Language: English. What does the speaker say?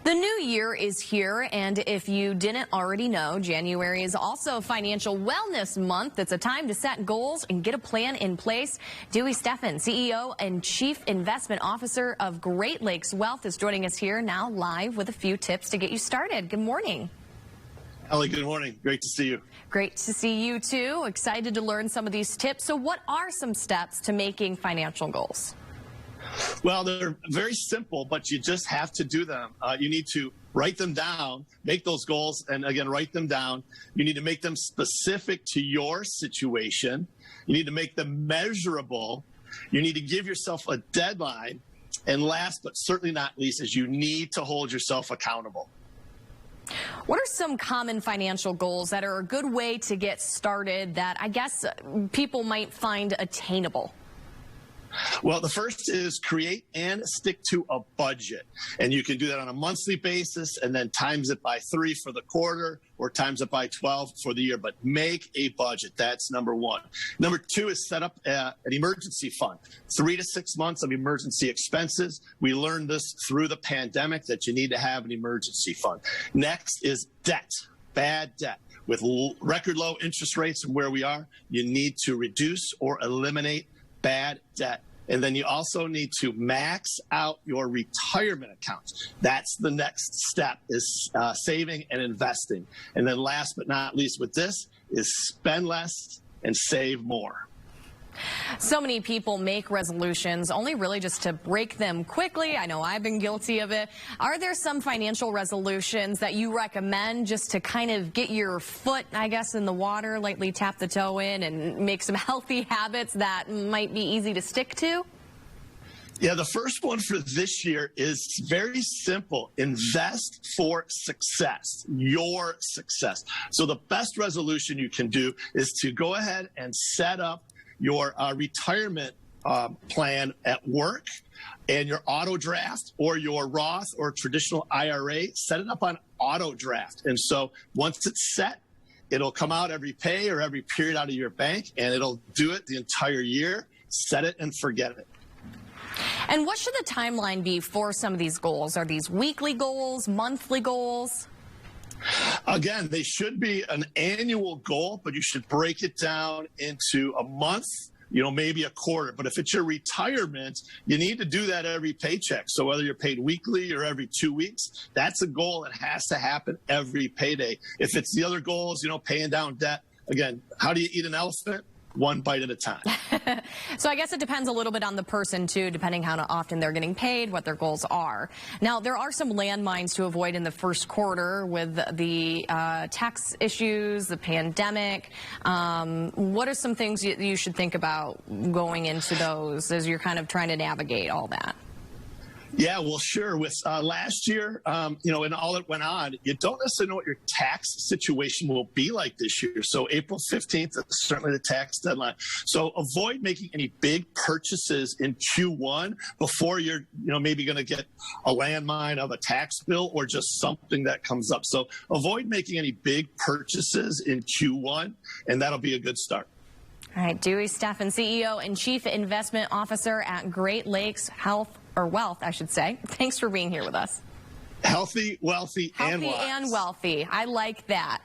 The new year is here, and if you didn't already know, January is also Financial Wellness Month. It's a time to set goals and get a plan in place. Dewey Steffen, CEO and Chief Investment Officer of Great Lakes Wealth, is joining us here now live with a few tips to get you started. Good morning. Ellie, good morning. Great to see you. Great to see you, too. Excited to learn some of these tips. So what are some steps to making financial goals? Well, they're very simple, but you just have to do them. You need to write them down, make those goals, and again, write them down. You need to make them specific to your situation. You need to make them measurable. You need to give yourself a deadline. And last, but certainly not least, is you need to hold yourself accountable. What are some common financial goals that are a good way to get started that I guess people might find attainable? Well, the first is create and stick to a budget. And you can do that on a monthly basis and then times it by 3 for the quarter or times it by 12 for the year. But make a budget. That's number one. Number two is set up an emergency fund. 3 to 6 months of emergency expenses. We learned this through the pandemic that you need to have an emergency fund. Next is debt. Bad debt. With record low interest rates and where we are, you need to reduce or eliminate bad debt. And then you also need to max out your retirement accounts. That's the next step, is saving and investing. And then last but not least with this is spend less and save more. So many people make resolutions only really just to break them quickly. I know I've been guilty of it. Are there some financial resolutions that you recommend just to kind of get your foot, I guess, in the water, lightly tap the toe in and make some healthy habits that might be easy to stick to? Yeah, the first one for this year is very simple. Invest for success, your success. So the best resolution you can do is to go ahead and set up your retirement plan at work and your auto draft or your Roth or traditional IRA, set it up on auto draft. And so once it's set, it'll come out every pay or every period out of your bank, and it'll do it the entire year. Set it and forget it. And what should the timeline be for some of these goals? Are these weekly goals, monthly goals? Again, they should be an annual goal, but you should break it down into a month, maybe a quarter. But if it's your retirement, you need to do that every paycheck. So whether you're paid weekly or every 2 weeks, that's a goal that has to happen every payday. If it's the other goals, paying down debt, again, how do you eat an elephant? One bite at a time. So I guess it depends a little bit on the person, too, depending how often they're getting paid, what their goals are. Now, there are some landmines to avoid in the first quarter with the tax issues, the pandemic. What are some things you should think about going into those as you're kind of trying to navigate all that? Yeah, well, sure. With last year, and all that went on, you don't necessarily know what your tax situation will be like this year. So April 15th is certainly the tax deadline. So avoid making any big purchases in Q1 before you're, maybe going to get a landmine of a tax bill or just something that comes up. So avoid making any big purchases in Q1, and that'll be a good start. All right, Dewey Steffen, CEO and Chief Investment Officer at Great Lakes Wealth, I should say. Thanks for being here with us. Healthy, wealthy, and wise. Healthy and wealthy. I like that.